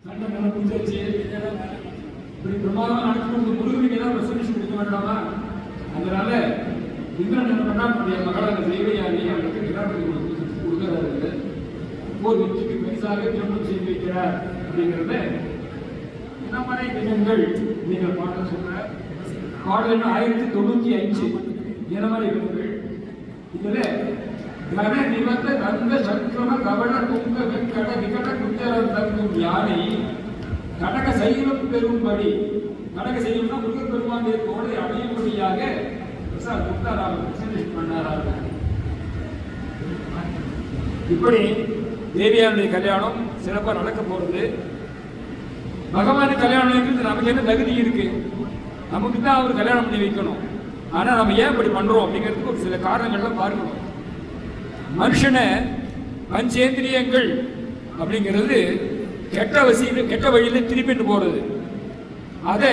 கண்ட நல்லா பூச்சாச்சு இப்படி பிரமாதமா நடக்கணும். முருகனுக்கு ஏதாவது ரெசல்யூஷன் கொடுக்க வேண்டாமா? அதனால இந்திரன் என்ன பண்ணா நம்முடைய மகளான தேவயானி அவருக்கு கிராமத்தை கொடுக்கிறாரு. போர் வெற்றிக்கு பரிசாக திருமணம் செய்து வைக்கிறார் அப்படிங்கிறத இனமறை தினங்கள் நீங்கள் பாட சொல்ற பாடல் 1095 இனமறை தினங்கள். இதுல கன நிவந்த கந்த சங்கிரம கவட துங்க வெங்கட விகட குஞ்சரம் தங்கும் யானை கடக சைலம் பெறும்படி, கடக சைலம்னா முருகன் பெருமானுடைய தோளை அடையும்படியாக பண்ணாராங்க. இப்படி தேவியானுடைய கல்யாணம் சிறப்பாக நடக்க போறது. பகவானுக்கு கல்யாணம் நமக்கு என்ன தகுதி இருக்கு? நமக்கு தான் அவர் கல்யாணம் பண்ணி வைக்கணும். ஆனா நம்ம ஏன் இப்படி பண்றோம் அப்படிங்கிறதுக்கு ஒரு சில காரணங்கள்லாம் பார்க்கணும். மனுஷனை பஞ்சேந்திரியங்கள் அப்படிங்கிறது கெட்ட வழியில திருப்பிட்டு போறது. அதை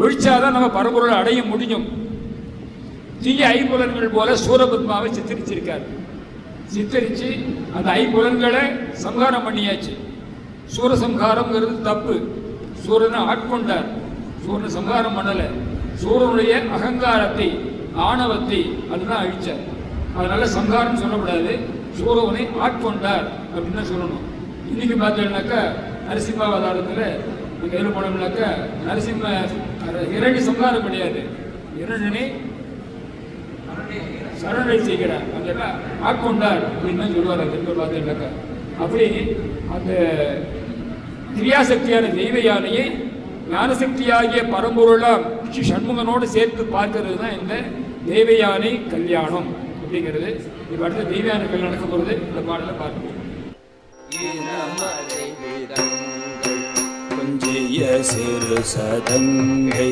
ஒழிச்சாதான் நம்ம பரம்பொருளை அடைய முடியும். தீய ஐம்புலன்கள் போல சூரபத்மாவை சித்தரிச்சிருக்காரு. சித்தரிச்சு அந்த ஐம்புலன்களை சம்ஹாரம் பண்ணியாச்சு. சூரசம்ஹாரம்ங்கிறது தப்பு. சூரனை ஆட்கொண்டார், சூரனை சம்ஹாரம் பண்ணல. சூரனுடைய அகங்காரத்தை ஆணவத்தை அதுதான் அழிச்சார். அதனால சம்ஹாரம் சொல்லக்கூடாது, சூரவனை ஆட்கொண்டார் அப்படின்னு தான் சொல்லணும். இன்னைக்கு பார்த்தீங்கன்னாக்கா நரசிம்மாவதாரத்தில் கையில் போனோம்னாக்கா நரசிம்ம இரண்டு சம்ஹாரம் கிடையாது, இரண்டனை சரணை செய்கிறார், அதெல்லாம் ஆட்கொண்டார் அப்படின்னு தான் சொல்லுவார். அது பார்த்தீங்கன்னாக்கா அப்படி அந்த கிரியாசக்தியான தெய்வ யானையை ஞானசக்தியாகிய பரம்பொருளாம் ஸ்ரீ சண்முகனோடு சேர்த்து பார்க்கறது தான் இந்த தெய்வ யானை கல்யாணம் அப்படிங்கிறது. இப்போ அடுத்த தெய்வ யானை கல்யாணம் நடக்க போகிறது. இந்த பாடலை பார்ப்போம். கொஞ்சிய சிறு சதங்கை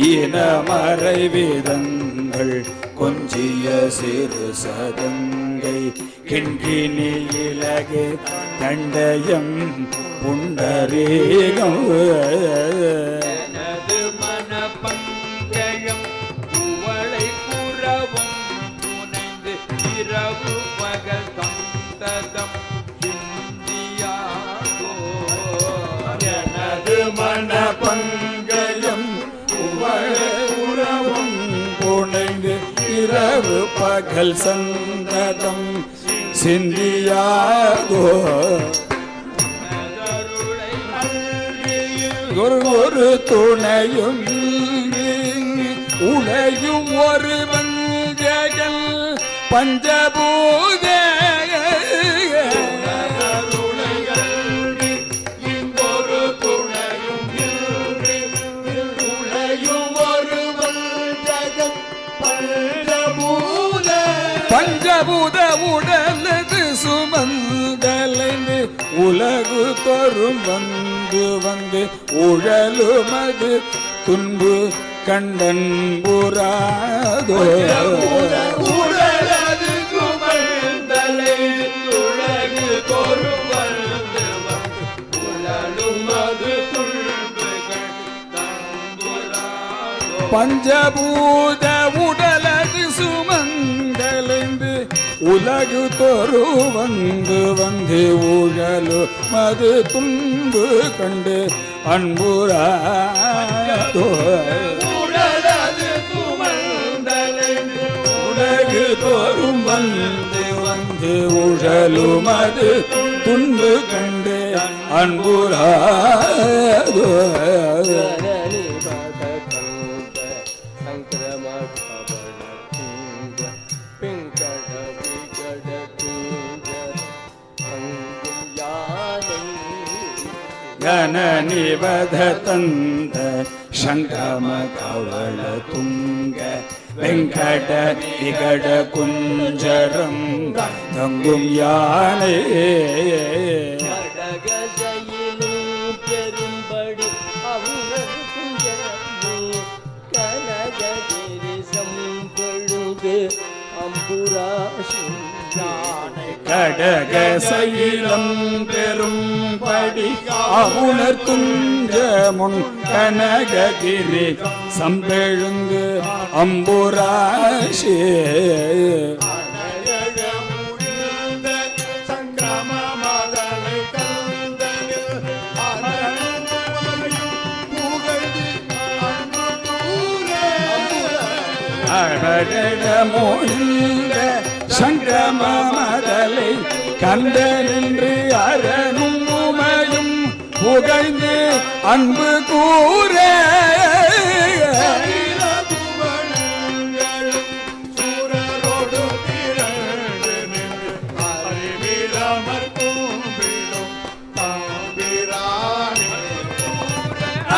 இனமறை வேதங்கள் கொஞ்சிய சிறு சதங்கை கிண்கிணி இலகு தண்டயம் புண்டரீகம் மனப்பங்கயம் உவளை புறவும் புனைந்து இரவு பகல் கந்ததம் சிந்தியாகோ. எனது மனப்பங்கயம் உவளை புறவும் புனைந்து இரவு பகல் சந்ததம் சிந்தியாகோ. ஒரு துணையும் உடையும் ஒரு வஞ்சகல் பஞ்சபூத ஒரு துணையும் உடையும் ஒரு வஞ்சகம் பஞ்சபூத பஞ்சபூத உடலது சுமந்தலைந்து உலகு தோறும் வந்து வந்து உழலுமது துன்பு கண்டன் புறாதோ. உடலது குமந்தலை உலகு தோறும் வந்து வந்து உழலுமது துன்புகள் தம்புறாதோ. பஞ்சபூத உடலது சுமந்தலைந்து உலகு தோறு வந்து வந்து ஊழலு மது துன்பு கண்டு அன்புராதோ. உடலது குமந்தலைந்து உலகு தோறும் வந்து வந்து ஊழலு மது துன்பு கண்டு அன்புராதோ. கனநிபத தந்த சங்கம கவள துங்க வெங்கட நிகட குஞ்சரம் தங்கும் யானை பெரும்படி அவர் கனககிரி சம்பொழுது அம்புராசி கடக சைலம் பெரும்படி அவுணர் துஞ்ச முன் கனககிரி சம்பெழுந்து அம்புராசி சகடமோழ்ந்த சங்கிரம மதலை கந்தனின்று அரணும் உமையும் புகழ்ந்து அன்பு கூற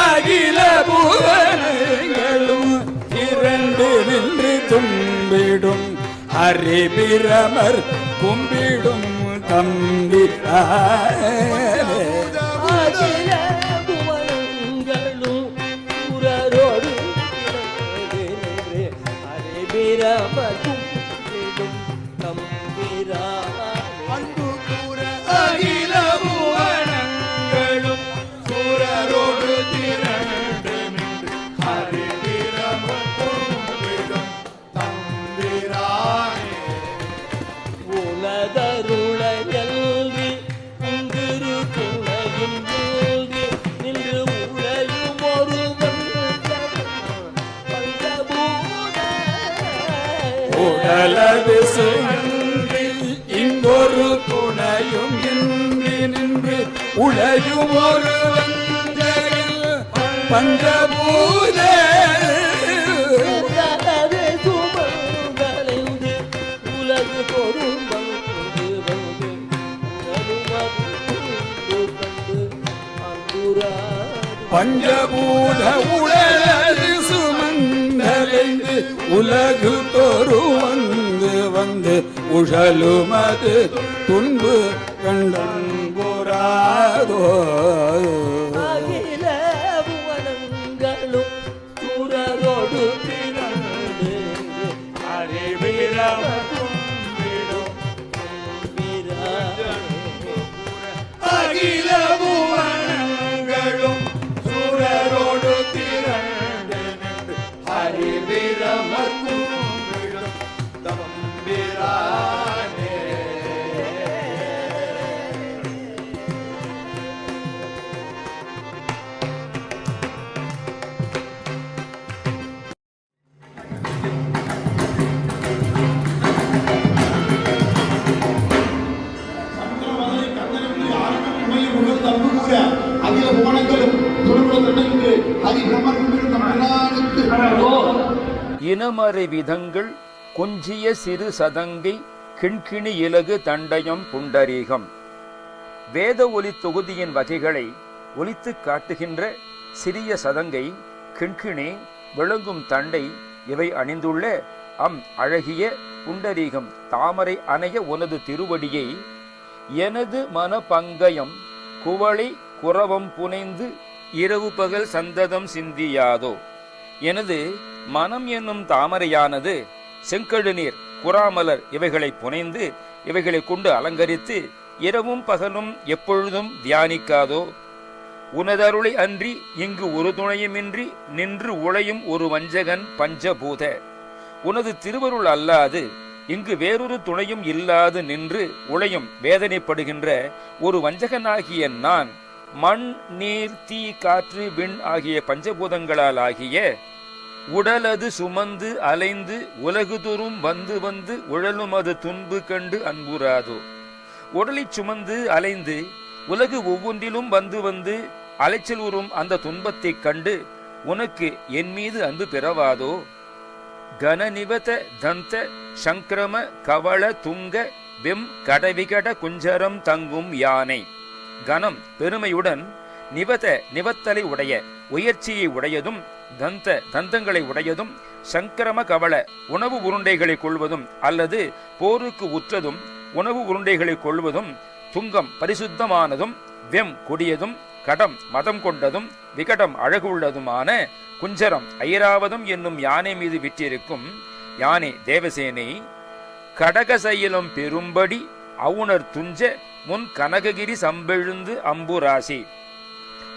அகில புவனங்களும் இரண்டு நின்று தும்பிடும் ஹரிபிரமர் கும்பிடும் தம்பி அகில புவனங்களும் சுரரோடு நின்று ஹரிபிரமர் கும்பிடும் தம்பிரானே. அகில புவனங்களும் சூரரோடு திரண்டு நின்று ஹரிபிரமர் கும்பிடும் தம்பிரானே. உலதருள எல்வி உங்கிரு துணையும் எல்வி நின்று உழையும் ஒருவன் பஞ்சபூத உடலது சுழன்றி இங்கொரு துணையும் இன்றி நின்று உழையும் ஒரு பஞ்சபூத உலகவே சுமங்களைந்து உலகு பொருள் வந்து வந்து உணருவது கண்டு அன்புராது பஞ்சபூத உடலது சுமந்தலைந்து உலகு தோறு வந்து வந்து உழலுமது துன்பு கண்டன்புராதோ. அகில புவனங்களும் சுரரோடு திரண்டு ஹரிபிரமர் கும்பிடும் தம்பிரானே. அகில புவனங்களும் சூரரோடு திரண்டு நின்று ஹரிபிரமர் கும்பிடும் தம்பிரானே. அகில புவனங்களும் துருவதற்கு ஹரிபிரமரும் பிரானுக்கு இனமறை விதங்கள் கொஞ்சிய சிறு சதங்கை கிண்கிணி இலகு தண்டயம் புண்டரீகம். வேத ஒலி தொகுதியின் வகைகளை ஒலித்துக் காட்டுகின்ற சிறிய சதங்கை, கிண்கிணி, விளங்கும் தண்டை இவை அணிந்துள்ள அழகிய புண்டரீகம் தாமரை அணைய உனது திருவடியை எனது மன பங்கயம் குவளை குரவம் புனைந்து இரவு பகல் சந்ததம் சிந்தியாதோ. எனது மனம் என்னும் தாமரையானது செங்கழுநீர் குறாமலர் இவைகளை புனைந்து இவைகளை கொண்டு அலங்கரித்து இரவும் பகலும் எப்பொழுதும் தியானிக்காதோ. உனதருளை அன்றி இங்கு ஒரு துணையுமின்றி நின்று உழையும் ஒரு வஞ்சகன் பஞ்சபூத. உனது திருவருள் அல்லாது இங்கு வேறொரு துணையும் இல்லாது நின்று உழையும் வேதனைப்படுகின்ற ஒரு வஞ்சகனாகிய நான் மண் நீர் தீ காற்று விண் ஆகிய பஞ்சபூதங்களால் ஆகிய உடலது சுமந்து அலைந்து உலகுதோறும் வந்து வந்து உழலும் அது துன்பு கண்டு அன்புறாதோ. உடலை சுமந்து அலைந்து உலகு ஒவ்வொன்றிலும் வந்து வந்து அலைச்சல் உறும் அந்த துன்பத்தைக் கண்டு உனக்கு என் மீது அன்பு பெறவாதோ. கனநிவத தந்த சங்கிரம கவள துங்க வெம் கடவிகட குஞ்சரம் தங்கும் யானை. கனம் பெருமையுடன், நிவத நிவத்தலை உடைய உயர்ச்சியை உடையதும், தந்த தந்தங்களை உடையதும், சங்கிரம கவள உணவு உருண்டைகளை கொள்வதும் அல்லது போருக்கு உற்றதும் உணவு உருண்டைகளை கொள்வதும், துங்கம் பரிசுத்தமானதும், வெம் கொடியதும், கடம் மதம் கொண்டதும், விகடம் அழகுள்ளதுமான குஞ்சரம் ஐராவதம் என்னும் யானை மீது விற்றிருக்கும் யானை தேவசேனை. கடகசையிலும் பெரும்படி அவுணர் துஞ்ச முன் கனககிரி சம்பெழுந்து அம்புராசி.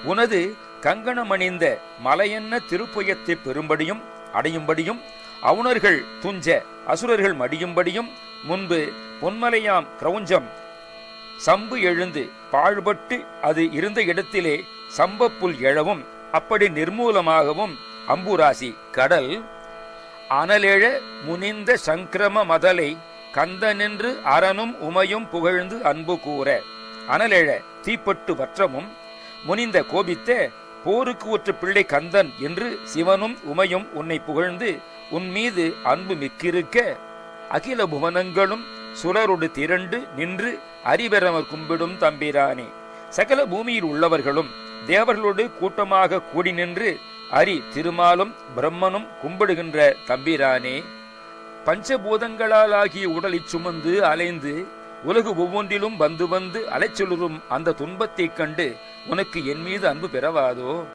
உனது கங்கணமணிந்த மலையென்ன திருப்புயத்தை பெரும்படியும் அடையும்படியும் அவுணர்கள் துஞ்ச அசுரர்கள் மடியும்படியும் முன்பு பொன்மலையாம் கிரௌஞ்சம் சம்பு எழுந்து பாழ்பட்டு அது இருந்த இடத்திலே சம்பப்புல் எழவும் அப்படி நிர்மூலமாகவும் அம்புராசி கடல் அனலெழ முனிந்த சங்கிரம மதலை கந்தனின்று அரணும் உமையும் புகழ்ந்து அன்பு கூற. அனலெழ தீப்பட்டு வற்றமும் முனிந்த கோபித்த போருக்கு ஒற்ற பிள்ளை கந்தன் என்று சிவனும் உமையும் உன்னை புகழ்ந்து உன் மீது அன்பு மிக்கிருக்க அகில புவனங்களும் சுரரொடு திரண்டு நின்று அறிவரமர் கும்பிடும் தம்பிரானே. சகல பூமியில் உள்ளவர்களும் தேவர்களோடு கூட்டமாக கூடி நின்று அரி திருமாலும் பிரம்மனும் கும்பிடுகின்ற தம்பிரானே. பஞ்சபூதங்களால் ஆகிய உடலை சுமந்து அலைந்து உலகு ஒவ்வொன்றிலும் வந்து வந்து அலைச்சொல்லும் அந்த துன்பத்தைக் கண்டு உனக்கு என் மீது அன்பு பெறவாதோ?